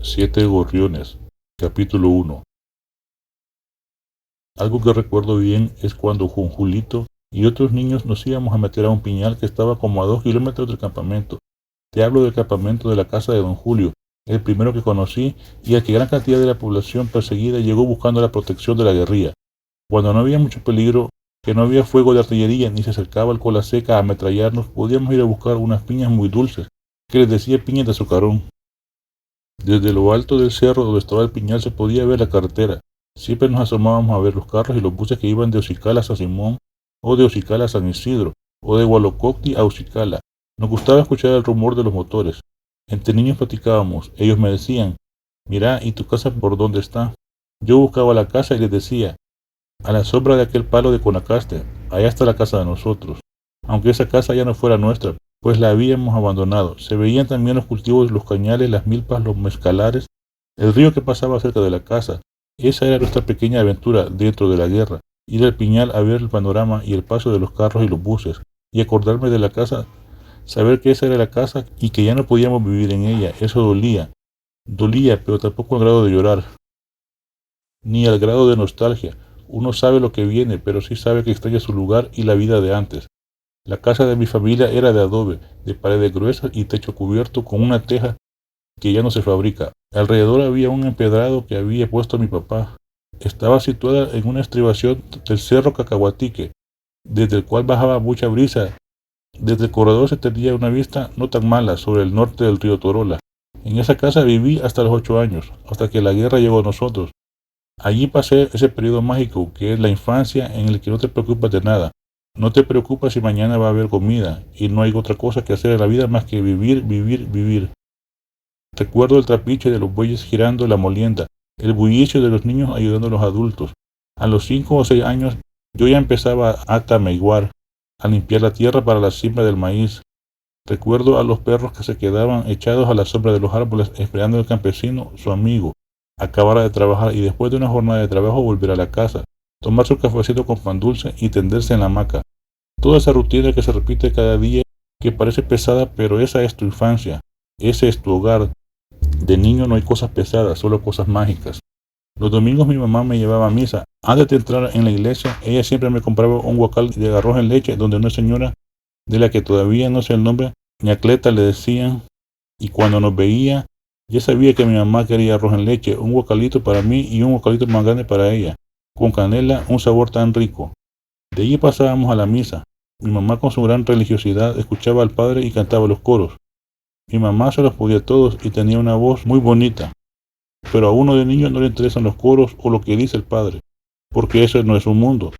Siete gorriones. Capítulo 1. Algo que recuerdo bien es cuando con Julito y otros niños nos íbamos a meter a un piñal que estaba como a 2 kilómetros del campamento. Te hablo del campamento de la casa de don Julio, el primero que conocí y al que gran cantidad de la población perseguida llegó buscando la protección de la guerrilla. Cuando no había mucho peligro, que no había fuego de artillería ni se acercaba el cola seca a ametrallarnos, podíamos ir a buscar unas piñas muy dulces, que les decía piñas de azucarón. Desde lo alto del cerro donde estaba el piñal se podía ver la carretera. Siempre nos asomábamos a ver los carros y los buses que iban de Ocicala a San Simón, o de Ocicala a San Isidro, o de Hualococti a Ocicala. Nos gustaba escuchar el rumor de los motores. Entre niños platicábamos. Ellos me decían: «Mira, ¿y tu casa por dónde está?». Yo buscaba la casa y les decía: «A la sombra de aquel palo de Conacaste, allá está la casa de nosotros». Aunque esa casa ya no fuera nuestra, pues la habíamos abandonado. Se veían también los cultivos, los cañales, las milpas, los mezcalares, el río que pasaba cerca de la casa. Esa era nuestra pequeña aventura dentro de la guerra, ir al piñal a ver el panorama y el paso de los carros y los buses, y acordarme de la casa, saber que esa era la casa y que ya no podíamos vivir en ella. Eso dolía, pero tampoco al grado de llorar, ni al grado de nostalgia. Uno sabe lo que viene, pero sí sabe que extraña su lugar y la vida de antes. La casa de mi familia era de adobe, de paredes gruesas y techo cubierto con una teja que ya no se fabrica. Alrededor había un empedrado que había puesto mi papá. Estaba situada en una estribación del cerro Cacahuatique, desde el cual bajaba mucha brisa. Desde el corredor se tenía una vista no tan mala sobre el norte del río Torola. En esa casa viví hasta los 8 años, hasta que la guerra llegó a nosotros. Allí pasé ese periodo mágico que es la infancia, en el que no te preocupas de nada. No te preocupas si mañana va a haber comida y no hay otra cosa que hacer en la vida más que vivir, vivir, vivir. Recuerdo el trapiche de los bueyes girando la molienda, el bullicio de los niños ayudando a los adultos. A los 5 o 6 años yo ya empezaba a tameguar, a limpiar la tierra para la siembra del maíz. Recuerdo a los perros que se quedaban echados a la sombra de los árboles esperando al campesino, su amigo, acabara de trabajar y después de una jornada de trabajo volver a la casa, tomar su cafecito con pan dulce y tenderse en la hamaca. Toda esa rutina que se repite cada día, que parece pesada, pero esa es tu infancia, ese es tu hogar. De niño no hay cosas pesadas, solo cosas mágicas. Los domingos mi mamá me llevaba a misa. Antes de entrar en la iglesia, ella siempre me compraba un guacal de arroz en leche, donde una señora, de la que todavía no sé el nombre, ñacleta le decían, y cuando nos veía, ya sabía que mi mamá quería arroz en leche, un guacalito para mí y un guacalito más grande para ella, con canela, un sabor tan rico. De allí pasábamos a la misa. Mi mamá, con su gran religiosidad, escuchaba al padre y cantaba los coros. Mi mamá se los podía todos y tenía una voz muy bonita, pero a uno de niño no le interesan los coros o lo que dice el padre, porque ese no es su mundo.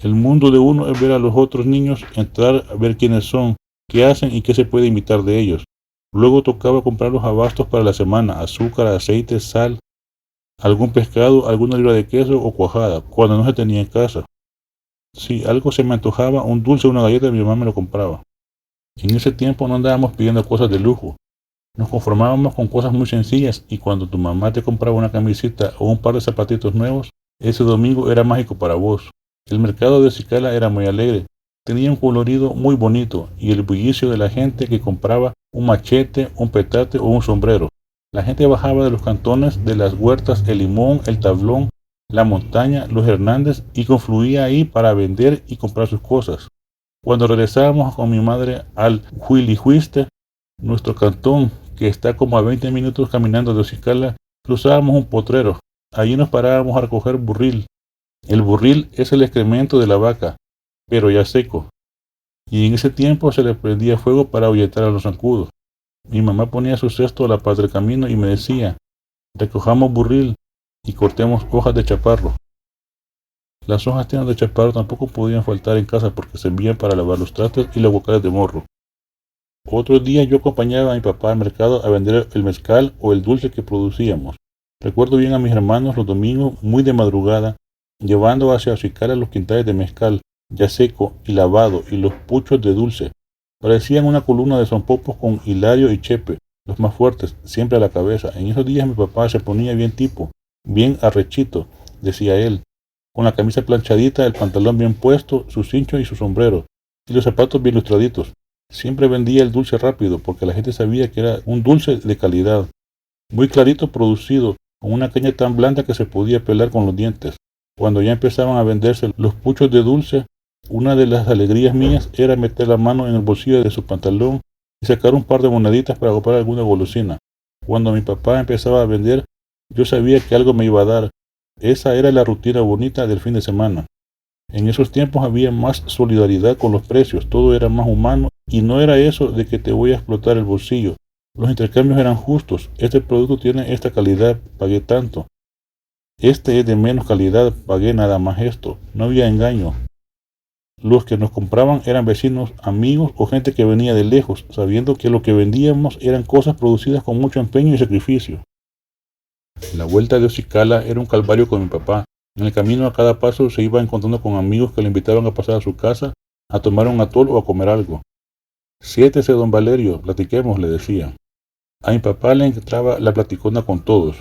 El mundo de uno es ver a los otros niños, entrar a ver quiénes son, qué hacen y qué se puede imitar de ellos. Luego tocaba comprar los abastos para la semana: azúcar, aceite, sal, algún pescado, alguna libra de queso o cuajada, cuando no se tenía en casa. Si algo se me antojaba, un dulce o una galleta, mi mamá me lo compraba. En ese tiempo no andábamos pidiendo cosas de lujo. Nos conformábamos con cosas muy sencillas, y cuando tu mamá te compraba una camiseta o un par de zapatitos nuevos, ese domingo era mágico para vos. El mercado de Ocicala era muy alegre, tenía un colorido muy bonito y el bullicio de la gente que compraba un machete, un petate o un sombrero. La gente bajaba de los cantones, de las huertas, el Limón, el Tablón, la Montaña, los Hernández, y confluía ahí para vender y comprar sus cosas. Cuando regresábamos con mi madre al Huilihuiste, nuestro cantón, que está como a 20 minutos caminando de Ocicala, cruzábamos un potrero. Allí nos parábamos a recoger burril. El burril es el excremento de la vaca, pero ya seco, y en ese tiempo se le prendía fuego para ahuyentar a los zancudos. Mi mamá ponía su cesto a la par del camino y me decía: «Recojamos burril y cortemos hojas de chaparro». Las hojas tiernas de chaparro tampoco podían faltar en casa porque servían para lavar los trastes y los guacales de morro. Otros días yo acompañaba a mi papá al mercado a vender el mezcal o el dulce que producíamos. Recuerdo bien a mis hermanos los domingos, muy de madrugada, llevando hacia Ocicala los quintales de mezcal, ya seco y lavado, y los puchos de dulce. Parecían una columna de sonpopos con Hilario y Chepe, los más fuertes, siempre a la cabeza. En esos días mi papá se ponía bien tipo, bien arrechito, decía él, con la camisa planchadita, el pantalón bien puesto, su cincho y su sombrero, y los zapatos bien lustraditos. Siempre vendía el dulce rápido porque la gente sabía que era un dulce de calidad. muy clarito producido, con una caña tan blanda que se podía pelar con los dientes. Cuando ya empezaban a venderse los puchos de dulce, una de las alegrías mías era meter la mano en el bolsillo de su pantalón y sacar un par de moneditas para comprar alguna golosina. Cuando mi papá empezaba a vender, yo sabía que algo me iba a dar. Esa era la rutina bonita del fin de semana. En esos tiempos había más solidaridad con los precios, todo era más humano y no era eso de que te voy a explotar el bolsillo. Los intercambios eran justos. Este producto tiene esta calidad, pagué tanto. Este es de menos calidad, pagué nada más esto. No había engaño. Los que nos compraban eran vecinos, amigos o gente que venía de lejos, sabiendo que lo que vendíamos eran cosas producidas con mucho empeño y sacrificio. La vuelta de Ocicala era un calvario con mi papá. En el camino a cada paso se iba encontrando con amigos que le invitaban a pasar a su casa, a tomar un atol o a comer algo. Siéntese, don Valerio, platiquemos, le decía. A mi papá le entraba la platicona con todos.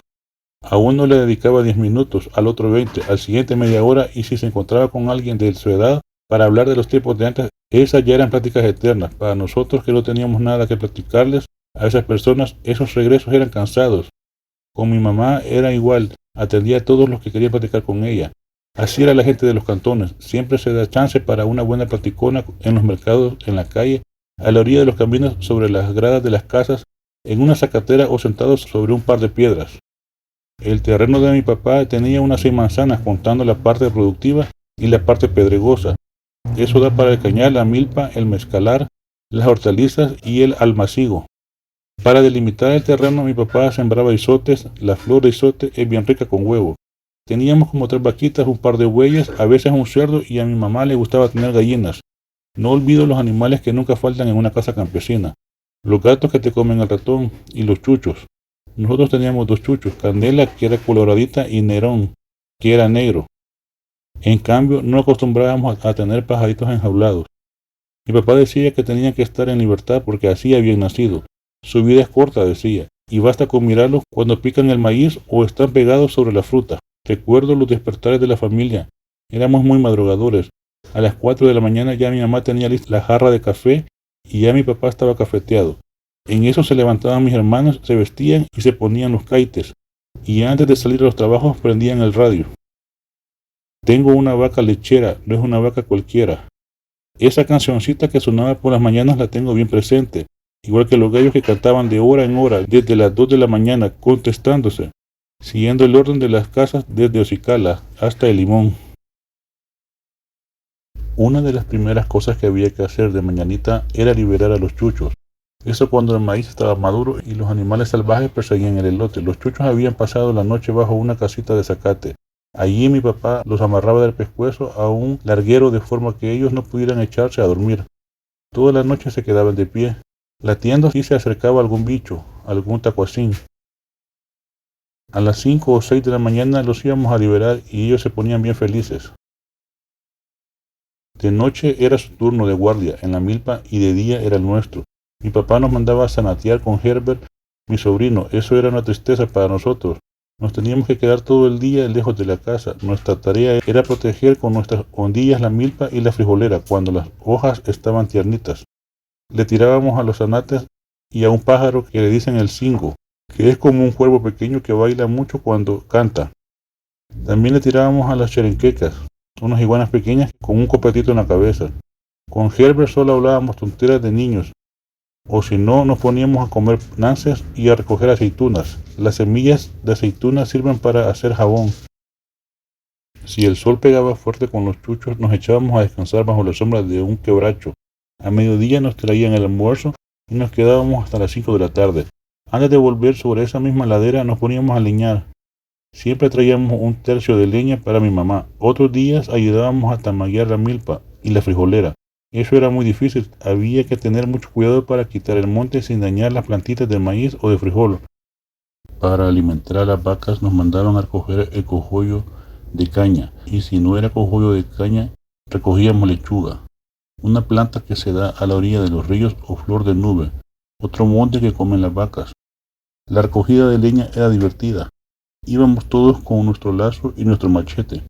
A uno le dedicaba 10 minutos, al otro 20, al siguiente media hora, y si se encontraba con alguien de su edad para hablar de los tiempos de antes, esas ya eran pláticas eternas. Para nosotros que no teníamos nada que platicarles a esas personas, esos regresos eran cansados. Con mi mamá era igual, atendía a todos los que querían platicar con ella. Así era la gente de los cantones, siempre se da chance para una buena platicona en los mercados, en la calle, a la orilla de los caminos, sobre las gradas de las casas, en una zacatera o sentados sobre un par de piedras. El terreno de mi papá tenía unas 6 manzanas, contando la parte productiva y la parte pedregosa. Eso da para el cañal, la milpa, el mezcalar, las hortalizas y el almacigo. Para delimitar el terreno, mi papá sembraba isotes. La flor de isote es bien rica con huevo. Teníamos como 3 vaquitas, un par de bueyes, a veces un cerdo, y a mi mamá le gustaba tener gallinas. No olvido los animales que nunca faltan en una casa campesina. Los gatos que te comen el ratón y los chuchos. Nosotros teníamos 2 chuchos, Candela, que era coloradita, y Nerón, que era negro. En cambio, no acostumbrábamos a tener pajaritos enjaulados. Mi papá decía que tenían que estar en libertad porque así habían nacido. Su vida es corta, decía, y basta con mirarlos cuando pican el maíz o están pegados sobre la fruta. Recuerdo los despertares de la familia. Éramos muy madrugadores. A las 4 de la mañana ya mi mamá tenía lista la jarra de café y ya mi papá estaba cafeteado. En eso se levantaban mis hermanos, se vestían y se ponían los caites. Y antes de salir a los trabajos prendían el radio. Tengo una vaca lechera, no es una vaca cualquiera. Esa cancioncita que sonaba por las mañanas la tengo bien presente, igual que los gallos que cantaban de hora en hora, desde las 2 de la mañana, contestándose, siguiendo el orden de las casas desde Ocicala hasta el Limón. Una de las primeras cosas que había que hacer de mañanita era liberar a los chuchos. Eso cuando el maíz estaba maduro y los animales salvajes perseguían el elote. Los chuchos habían pasado la noche bajo una casita de zacate. Allí mi papá los amarraba del pescuezo a un larguero de forma que ellos no pudieran echarse a dormir. Toda la noche se quedaban de pie, latiendo si se acercaba algún bicho, algún tacuacín. A las 5 o 6 de la mañana los íbamos a liberar y ellos se ponían bien felices. De noche era su turno de guardia en la milpa y de día era el nuestro. Mi papá nos mandaba a zanatear con Herbert, mi sobrino. Eso era una tristeza para nosotros. Nos teníamos que quedar todo el día lejos de la casa. Nuestra tarea era proteger con nuestras hondillas la milpa y la frijolera cuando las hojas estaban tiernitas. Le tirábamos a los zanates y a un pájaro que le dicen el cingo, que es como un cuervo pequeño que baila mucho cuando canta. También le tirábamos a las cherenquecas, unas iguanas pequeñas con un copetito en la cabeza. Con Herbert solo hablábamos tonteras de niños, o si no, nos poníamos a comer nances y a recoger aceitunas. Las semillas de aceituna sirven para hacer jabón. Si el sol pegaba fuerte con los chuchos, nos echábamos a descansar bajo la sombra de un quebracho. A mediodía nos traían el almuerzo y nos quedábamos hasta las 5 de la tarde. Antes de volver sobre esa misma ladera nos poníamos a leñar. Siempre traíamos un tercio de leña para mi mamá. Otros días ayudábamos a tamaguear la milpa y la frijolera. Eso era muy difícil, había que tener mucho cuidado para quitar el monte sin dañar las plantitas de maíz o de frijol. Para alimentar a las vacas nos mandaban a recoger el cogollo de caña, y si no era cogollo de caña, recogíamos lechuga, una planta que se da a la orilla de los ríos, o flor de nube, otro monte que comen las vacas. La recogida de leña era divertida. Íbamos todos con nuestro lazo y nuestro machete,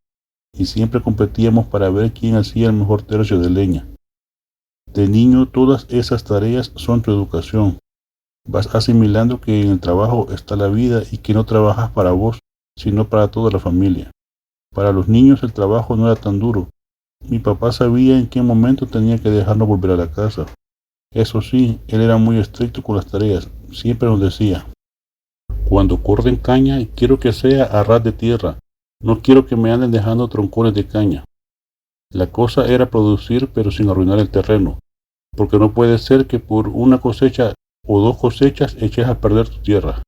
y siempre competíamos para ver quién hacía el mejor tercio de leña. De niño todas esas tareas son tu educación. Vas asimilando que en el trabajo está la vida y que no trabajas para vos, sino para toda la familia. Para los niños el trabajo no era tan duro. Mi papá sabía en qué momento tenía que dejarnos volver a la casa. Eso sí, él era muy estricto con las tareas. Siempre nos decía: cuando corten caña, quiero que sea a ras de tierra. No quiero que me anden dejando troncones de caña. La cosa era producir pero sin arruinar el terreno, porque no puede ser que por una cosecha o dos cosechas eches a perder tu tierra.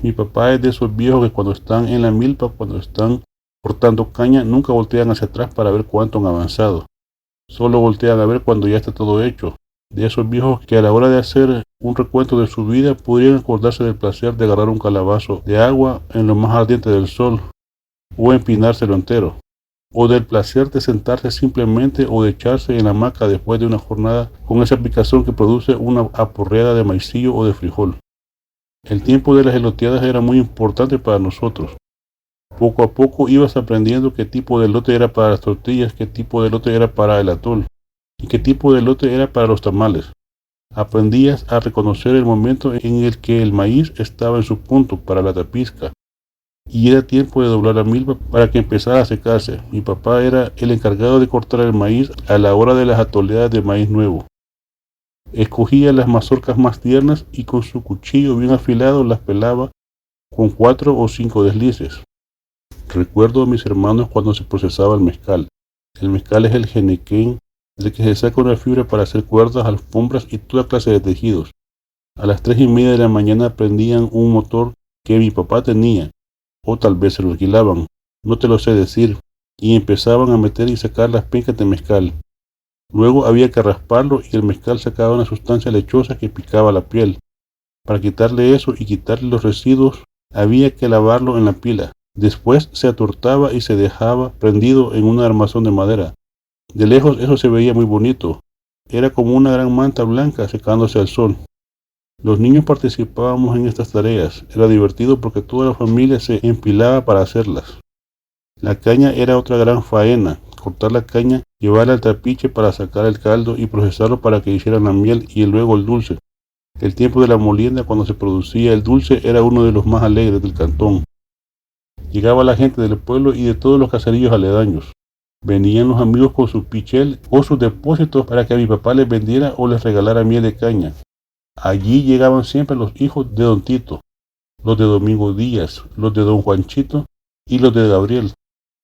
Mi papá es de esos viejos que cuando están en la milpa, cuando están cortando caña, nunca voltean hacia atrás para ver cuánto han avanzado. Solo voltean a ver cuando ya está todo hecho. De esos viejos que a la hora de hacer un recuento de su vida podrían acordarse del placer de agarrar un calabazo de agua en lo más ardiente del sol, o empinárselo entero, o del placer de sentarse simplemente o de echarse en la hamaca después de una jornada con esa picazón que produce una aporreada de maicillo o de frijol. El tiempo de las eloteadas era muy importante para nosotros. Poco a poco ibas aprendiendo qué tipo de elote era para las tortillas, qué tipo de elote era para el atol y qué tipo de elote era para los tamales. Aprendías a reconocer el momento en el que el maíz estaba en su punto para la tapizca y era tiempo de doblar la milpa para que empezara a secarse. Mi papá era el encargado de cortar el maíz a la hora de las atoleadas de maíz nuevo. Escogía las mazorcas más tiernas y con su cuchillo bien afilado las pelaba con 4 o 5 deslices. Recuerdo a mis hermanos cuando se procesaba el mezcal. El mezcal es el genequén del que se saca una fibra para hacer cuerdas, alfombras y toda clase de tejidos. A las 3:30 de la mañana prendían un motor que mi papá tenía, o tal vez se lo alquilaban, no te lo sé decir, y empezaban a meter y sacar las pencas de mezcal. Luego había que rasparlo y el mezcal sacaba una sustancia lechosa que picaba la piel. Para quitarle eso y quitarle los residuos, había que lavarlo en la pila. Después se atortaba y se dejaba prendido en un armazón de madera. De lejos eso se veía muy bonito. Era como una gran manta blanca secándose al sol. Los niños participábamos en estas tareas. Era divertido porque toda la familia se empilaba para hacerlas. La caña era otra gran faena. Cortar la caña, llevarla al trapiche para sacar el caldo y procesarlo para que hicieran la miel y luego el dulce. El tiempo de la molienda, cuando se producía el dulce, era uno de los más alegres del cantón. Llegaba la gente del pueblo y de todos los caseríos aledaños. Venían los amigos con su pichel o sus depósitos para que a mi papá les vendiera o les regalara miel de caña. Allí llegaban siempre los hijos de don Tito, los de Domingo Díaz, los de don Juanchito y los de Gabriel,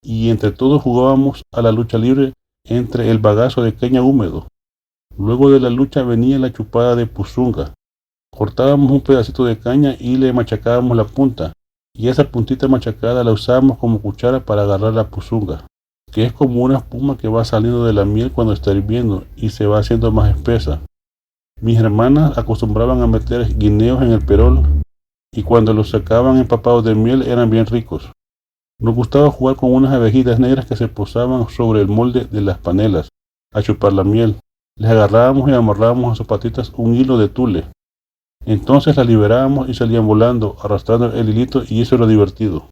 y entre todos jugábamos a la lucha libre entre el bagazo de caña húmedo. Luego de la lucha venía la chupada de puzunga. Cortábamos un pedacito de caña y le machacábamos la punta, y esa puntita machacada la usábamos como cuchara para agarrar la puzunga, que es como una espuma que va saliendo de la miel cuando está hirviendo y se va haciendo más espesa. Mis hermanas acostumbraban a meter guineos en el perol y cuando los sacaban empapados de miel eran bien ricos. Nos gustaba jugar con unas abejitas negras que se posaban sobre el molde de las panelas a chupar la miel. Les agarrábamos y amarrábamos a sus patitas un hilo de tule. Entonces las liberábamos y salían volando, arrastrando el hilito y eso era divertido.